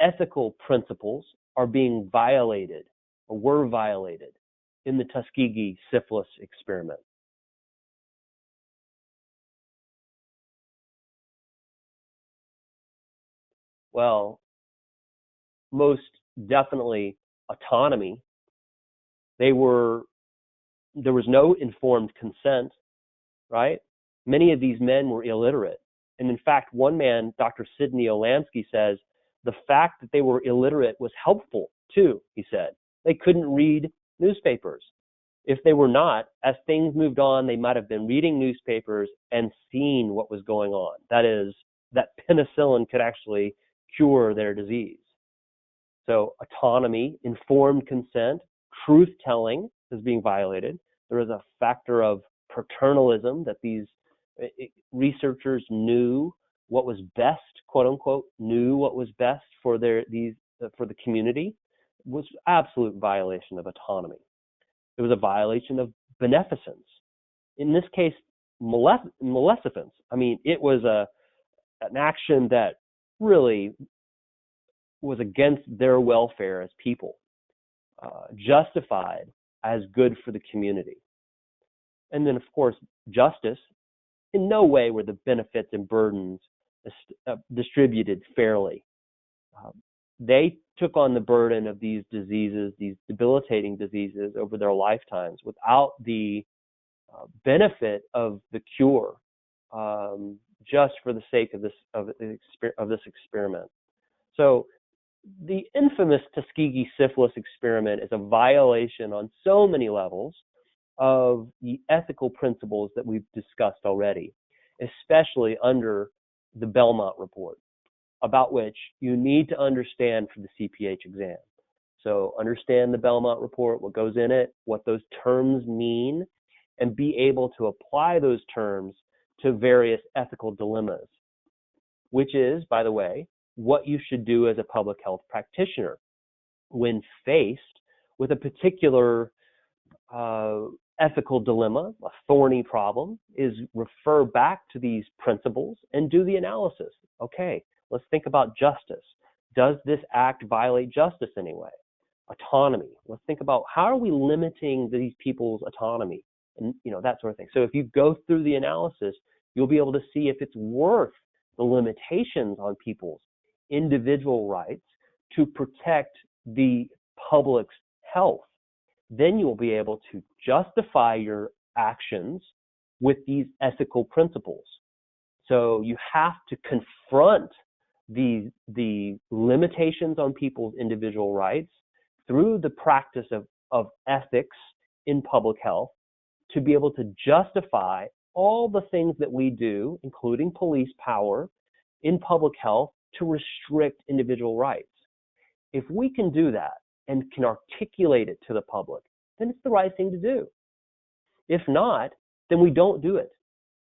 ethical principles are being violated or were violated in the Tuskegee syphilis experiment. Well, most definitely autonomy. There was no informed consent, right? Many of these men were illiterate. And in fact, one man, Dr. Sidney Olansky, says the fact that they were illiterate was helpful too, he said. They couldn't read newspapers. If they were not, as things moved on, they might have been reading newspapers and seeing what was going on. That is, that penicillin could actually cure their disease. So autonomy, informed consent, truth-telling is being violated. There is a factor of paternalism, that these researchers knew what was best, quote unquote, knew what was best for the community. It was absolute violation of autonomy. It was a violation of beneficence. In this case, maleficence. I mean, it was an action that really was against their welfare as people, justified as good for the community. And then, of course, justice. In no way were the benefits and burdens distributed fairly. They took on the burden of these diseases, these debilitating diseases, over their lifetimes without the benefit of the cure, just for the sake of this experiment. So The infamous Tuskegee syphilis experiment is a violation on so many levels of the ethical principles that we've discussed already, especially under the Belmont Report, about which you need to understand for the CPH exam. So understand the Belmont Report, what goes in it, what those terms mean, and be able to apply those terms to various ethical dilemmas, which is, by the way, what you should do as a public health practitioner when faced with a particular ethical dilemma, a thorny problem, is refer back to these principles and do the analysis. Okay, let's think about justice. Does this act violate justice anyway? Autonomy. Let's think about how are we limiting these people's autonomy, and that sort of thing. So if you go through the analysis, you'll be able to see if it's worth the limitations on people's individual rights to protect the public's health. Then you will be able to justify your actions with these ethical principles. So you have to confront the limitations on people's individual rights through the practice of ethics in public health to be able to justify all the things that we do, including police power, in public health to restrict individual rights. If we can do that and can articulate it to the public, then it's the right thing to do. If not, then we don't do it.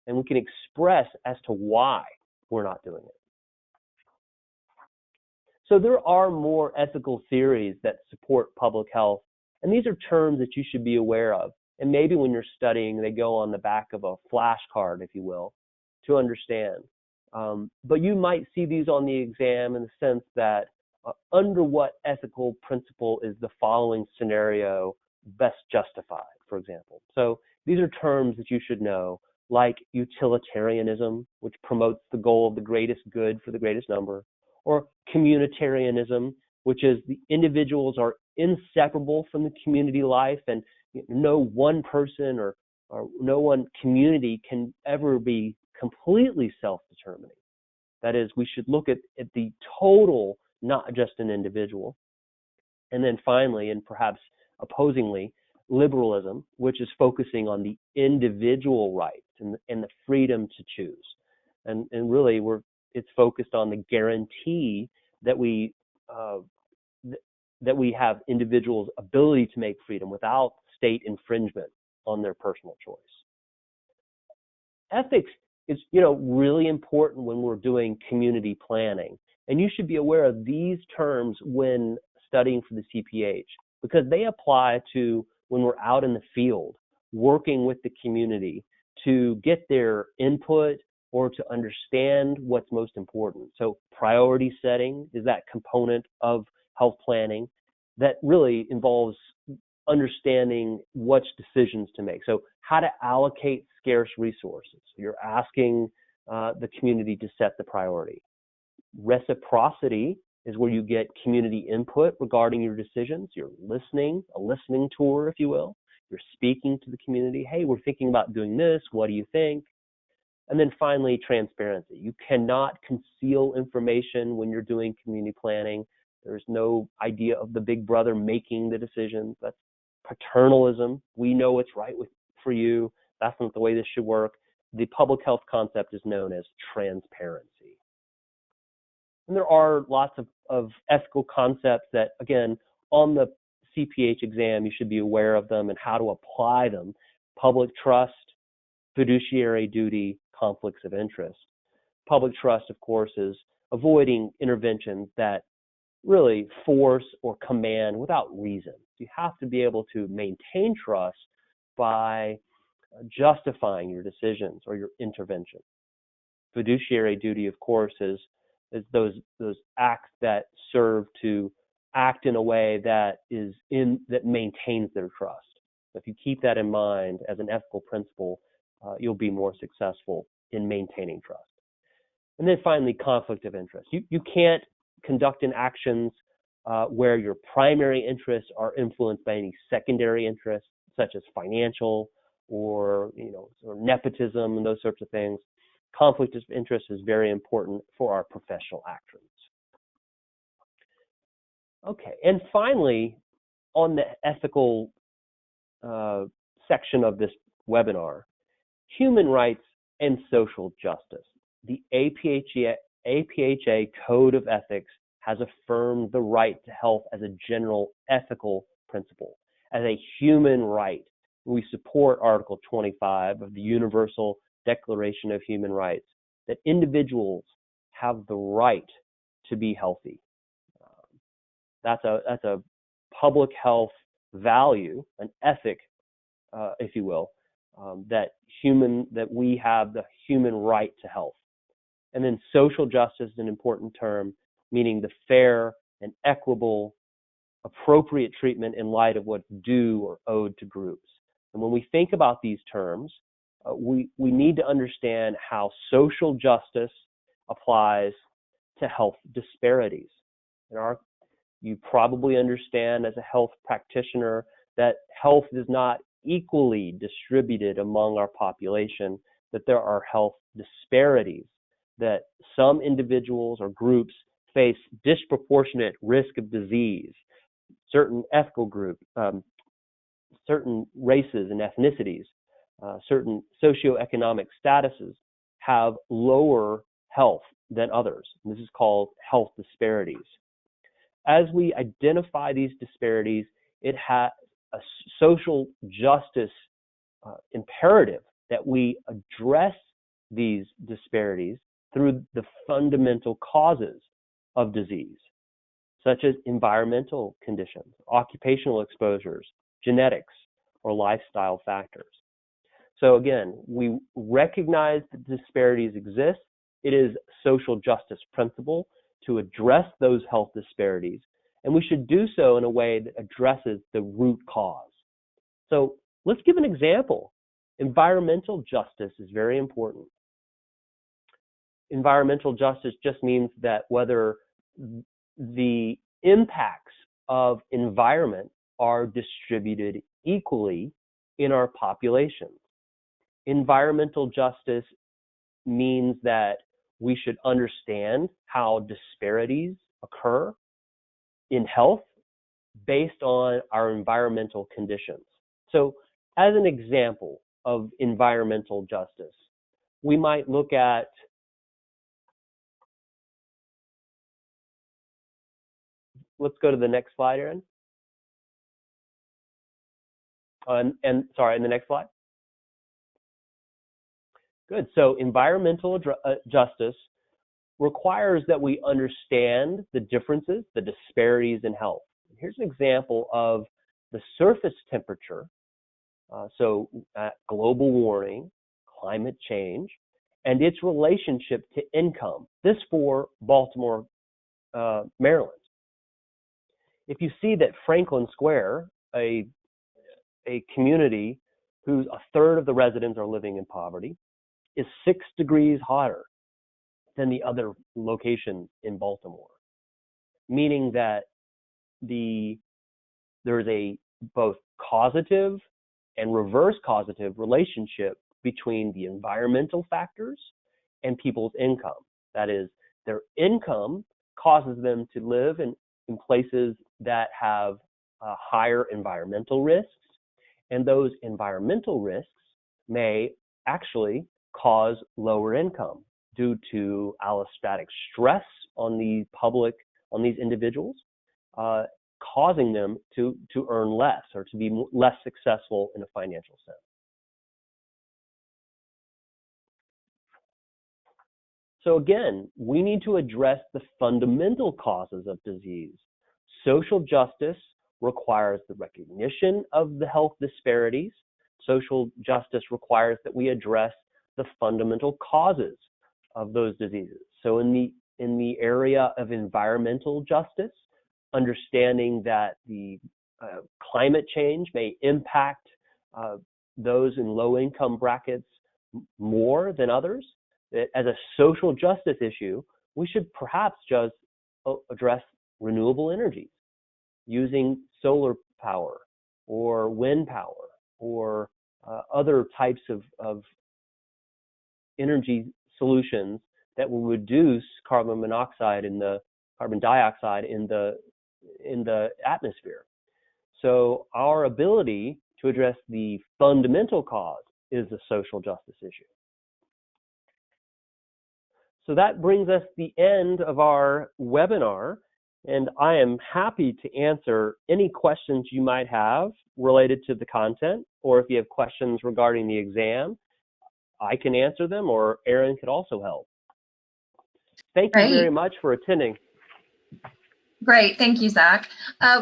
And we can express as to why we're not doing it. So there are more ethical theories that support public health, and these are terms that you should be aware of. And maybe when you're studying, they go on the back of a flashcard, if you will, to understand. But you might see these on the exam in the sense that under what ethical principle is the following scenario best justified, for example. So these are terms that you should know, like utilitarianism, which promotes the goal of the greatest good for the greatest number, or communitarianism, which is the individuals are inseparable from the community life, and no one person or no one community can ever be completely self-determining. That is, we should look at the total, not just an individual. And then finally, and perhaps opposingly, liberalism, which is focusing on the individual rights and the freedom to choose. And really, it's focused on the guarantee that we have individuals' ability to make freedom without state infringement on their personal choice. Ethics is, really important when we're doing community planning, and you should be aware of these terms when studying for the CPH, because they apply to when we're out in the field working with the community to get their input or to understand what's most important. So priority setting is that component of health planning that really involves understanding which decisions to make. So how to allocate scarce resources. You're asking the community to set the priority. Reciprocity is where you get community input regarding your decisions. You're listening, a listening tour, if you will. You're speaking to the community. Hey, we're thinking about doing this. What do you think? And then finally, transparency. You cannot conceal information when you're doing community planning. There's no idea of the big brother making the decisions. That's paternalism. We know what's right for you. That's not the way this should work. The public health concept is known as transparency. And there are lots of ethical concepts that, again, on the CPH exam, you should be aware of them and how to apply them. Public trust, fiduciary duty, conflicts of interest. Public trust, of course, is avoiding interventions that really force or command without reason. You have to be able to maintain trust by justifying your decisions or your intervention. Fiduciary duty, of course, is those acts that serve to act in a way that maintains their trust. So if you keep that in mind as an ethical principle, you'll be more successful in maintaining trust. And then finally, conflict of interest. You can't conduct in actions where your primary interests are influenced by any secondary interests, such as financial or nepotism and those sorts of things. Conflict of interest is very important for our professional actions. Okay, and finally, on the ethical section of this webinar, human rights and social justice. The APHA Code of Ethics has affirmed the right to health as a general ethical principle, as a human right. We support Article 25 of the Universal Declaration of Human Rights, that individuals have the right to be healthy. That's a public health value, an ethic, if you will, that we have the human right to health. And then social justice is an important term, meaning the fair and equitable, appropriate treatment in light of what's due or owed to groups. And when we think about these terms, we need to understand how social justice applies to health disparities. You probably understand as a health practitioner that health is not equally distributed among our population, that there are health disparities, that some individuals or groups face disproportionate risk of disease. Certain ethical groups, certain races and ethnicities, certain socioeconomic statuses have lower health than others. This is called health disparities. As we identify these disparities, it has a social justice imperative that we address these disparities through the fundamental causes of disease, such as environmental conditions, occupational exposures, genetics, or lifestyle factors. So again, we recognize that disparities exist. It is social justice principle to address those health disparities, and we should do so in a way that addresses the root cause. So let's give an example. Environmental justice is very important. Environmental justice just means that whether the impacts of environment are distributed equally in our population. Environmental justice means that we should understand how disparities occur in health based on our environmental conditions. So as an example of environmental justice, we might look at let's go to the next slide, Aaron. And the next slide. Good. So environmental justice requires that we understand the differences, the disparities in health. Here's an example of the surface temperature, global warming, climate change, and its relationship to income. This for Baltimore, Maryland. If you see that Franklin Square, a community whose a third of the residents are living in poverty, is 6 degrees hotter than the other locations in Baltimore, meaning that there's a both causative and reverse causative relationship between the environmental factors and people's income. That is, their income causes them to live in places that have higher environmental risks, and those environmental risks may actually cause lower income due to allostatic stress on these individuals, causing them to earn less or to be less successful in a financial sense. So again, we need to address the fundamental causes of disease. Social justice requires the recognition of the health disparities. Social justice requires that we address the fundamental causes of those diseases. So in the area of environmental justice, understanding that the climate change may impact those in low-income brackets more than others, that as a social justice issue, we should perhaps just address renewable energies, using solar power or wind power or other types of energy solutions that will reduce carbon dioxide in the in the atmosphere. So our ability to address the fundamental cause is a social justice issue. So that brings us to the end of our webinar, and I am happy to answer any questions you might have related to the content, or if you have questions regarding the exam, I can answer them, or Erin could also help. Thank you very Great. much for attending. Great, thank you, Zach.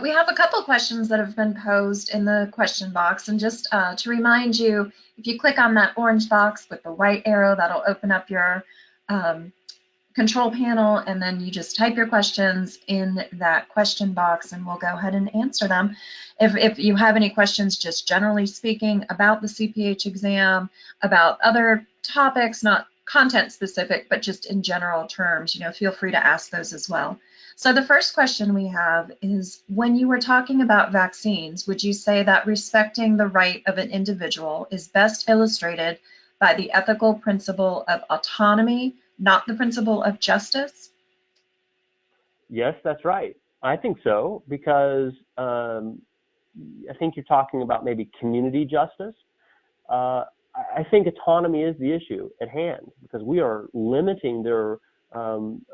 We have a couple questions that have been posed in the question box, and just to remind you, if you click on that orange box with the white arrow, that'll open up your control panel, and then you just type your questions in that question box, and we'll go ahead and answer them. If you have any questions, just generally speaking about the CPH exam, about other topics, not content specific, but just in general terms, feel free to ask those as well. So the first question we have is, when you were talking about vaccines, would you say that respecting the right of an individual is best illustrated by the ethical principle of autonomy, not the principle of justice? Yes, that's right. I think so, because I think you're talking about maybe community justice. I think autonomy is the issue at hand, because we are limiting their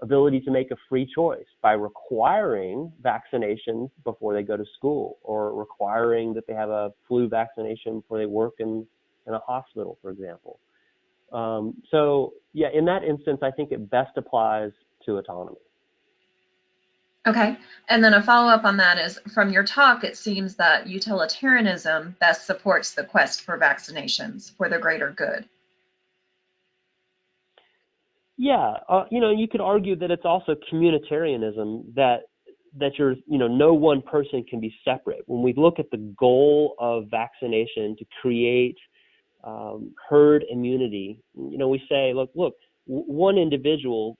ability to make a free choice by requiring vaccinations before they go to school, or requiring that they have a flu vaccination before they work in a hospital, for example. So yeah, in that instance, I think it best applies to autonomy. Okay, and then a follow-up on that is, from your talk, it seems that utilitarianism best supports the quest for vaccinations for the greater good. Yeah, you could argue that it's also communitarianism, that you're, no one person can be separate. When we look at the goal of vaccination to create herd immunity, we say, look, one individual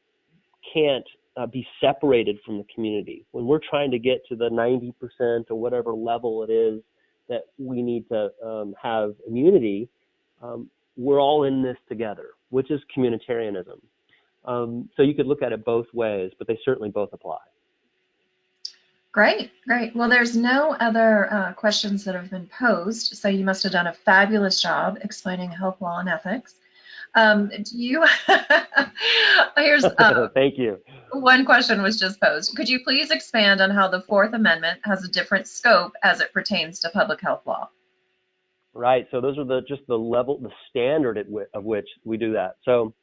can't be separated from the community. When we're trying to get to the 90% or whatever level it is that we need to have immunity, we're all in this together, which is communitarianism. So you could look at it both ways, but they certainly both apply. Great, great. Well, there's no other questions that have been posed, so you must have done a fabulous job explaining health law and ethics. Here's Thank you. One question was just posed. Could you please expand on how the Fourth Amendment has a different scope as it pertains to public health law? Right. So those are just the standard of which we do that. So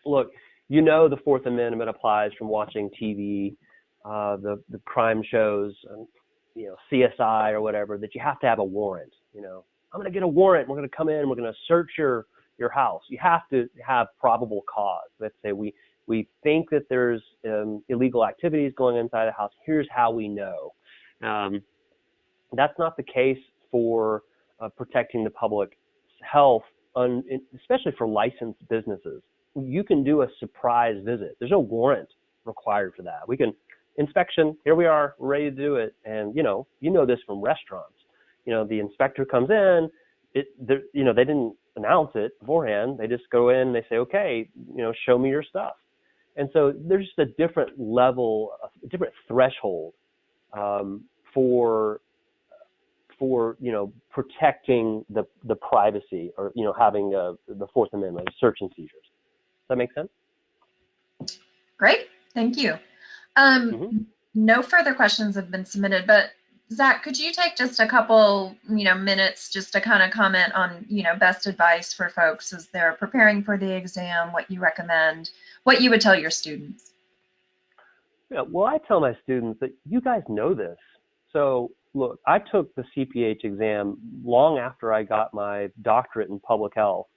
look, the Fourth Amendment applies from watching TV, the crime shows, CSI or whatever, that you have to have a warrant. I'm going to get a warrant. We're going to come in. We're going to search your house. You have to have probable cause. Let's say we think that there's illegal activities going inside the house. Here's how we know. That's not the case for protecting the public health, especially for licensed businesses. You can do a surprise visit. There's no warrant required for that. We can inspection. Here we are, we're ready to do it. And you know this from restaurants. The inspector comes in. They didn't announce it beforehand. They just go in and they say, okay, show me your stuff. And so there's just a different level, a different threshold for protecting the privacy, or having the Fourth Amendment, search and seizures. Does that make sense? Great, thank you. No further questions have been submitted, but Zach, could you take just a couple, minutes just to kind of comment on, best advice for folks as they're preparing for the exam, what you recommend, what you would tell your students? Yeah, well, I tell my students that you guys know this. So look, I took the CPH exam long after I got my doctorate in public health,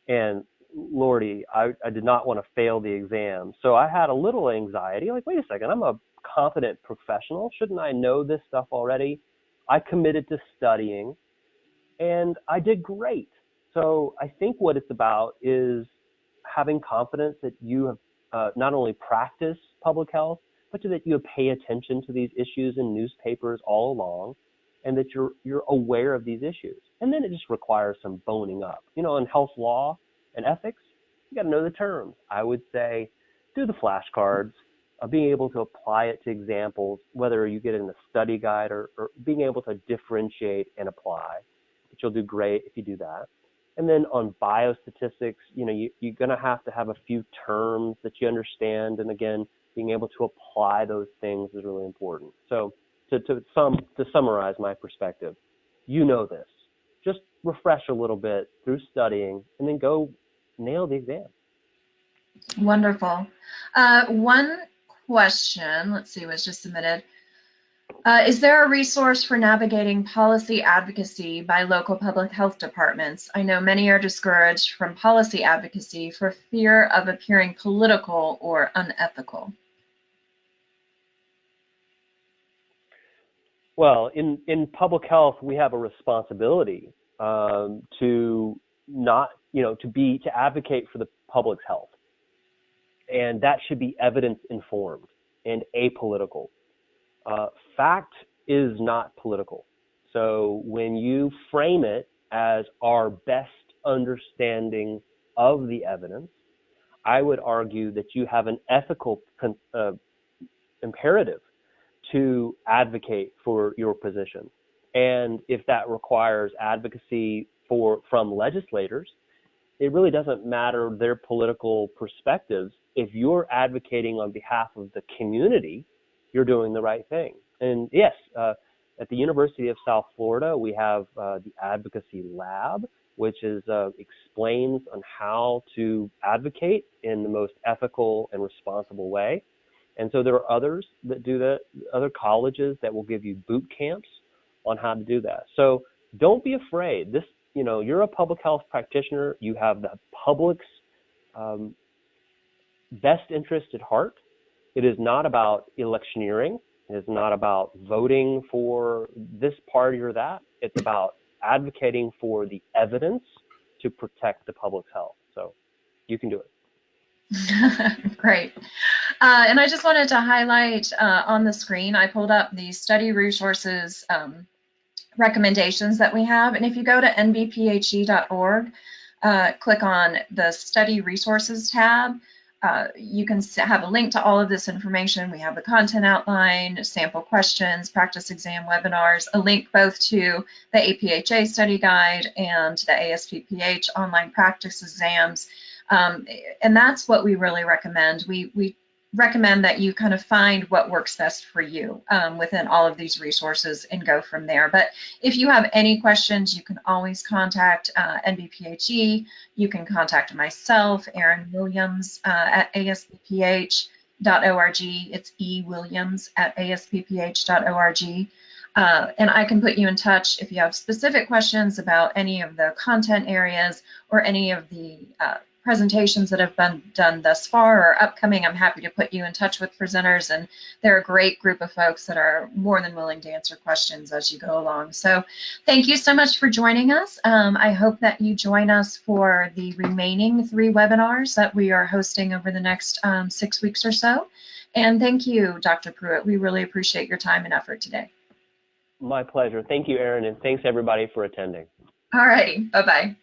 and Lordy, I did not want to fail the exam. So I had a little anxiety, like, wait a second, I'm a competent professional. Shouldn't I know this stuff already? I committed to studying, and I did great. So I think what it's about is having confidence that you have not only practiced public health, but that you pay attention to these issues in newspapers all along, and that you're aware of these issues. And then it just requires some boning up. In health law and ethics, you got to know the terms. I would say do the flashcards, being able to apply it to examples, whether you get in a study guide or being able to differentiate and apply, which you'll do great if you do that. And then on biostatistics, you're going to have a few terms that you understand. And again, being able to apply those things is really important. So to summarize my perspective, you know this. Just refresh a little bit through studying and then go nail the exam. Wonderful. One question, let's see, was just submitted. Is there a resource for navigating policy advocacy by local public health departments? I know many are discouraged from policy advocacy for fear of appearing political or unethical. Well, in public health, we have a responsibility to advocate for the public's health. And that should be evidence informed and apolitical. Fact is not political. So when you frame it as our best understanding of the evidence, I would argue that you have an ethical imperative to advocate for your position. And if that requires advocacy from legislators, it really doesn't matter their political perspectives. If you're advocating on behalf of the community, you're doing the right thing. And yes, at the University of South Florida, we have the Advocacy Lab, which explains on how to advocate in the most ethical and responsible way. And so there are others that do that, other colleges that will give you boot camps on how to do that. So don't be afraid. You're a public health practitioner. You have the public's best interest at heart. It is not about electioneering. It is not about voting for this party or that. It's about advocating for the evidence to protect the public's health. So you can do it. Great. And I just wanted to highlight on the screen, I pulled up the study resources recommendations that we have. And if you go to nbphe.org, click on the study resources tab, you can have a link to all of this information. We have the content outline, sample questions, practice exam webinars, a link both to the APHA study guide and the ASPPH online practice exams. And that's what we really recommend. We recommend that you kind of find what works best for you within all of these resources and go from there. But if you have any questions, you can always contact NBPHE. You can contact myself, Erin Williams, at aspph.org. It's ewilliams@aspph.org. And I can put you in touch if you have specific questions about any of the content areas or any of the presentations that have been done thus far or upcoming. I'm happy to put you in touch with presenters, and they're a great group of folks that are more than willing to answer questions as you go along. So thank you so much for joining us. I hope that you join us for the remaining 3 webinars that we are hosting over the next 6 weeks or so. And thank you, Dr. Pruitt. We really appreciate your time and effort today. My pleasure. Thank you, Erin, and thanks everybody for attending. All righty. Bye-bye.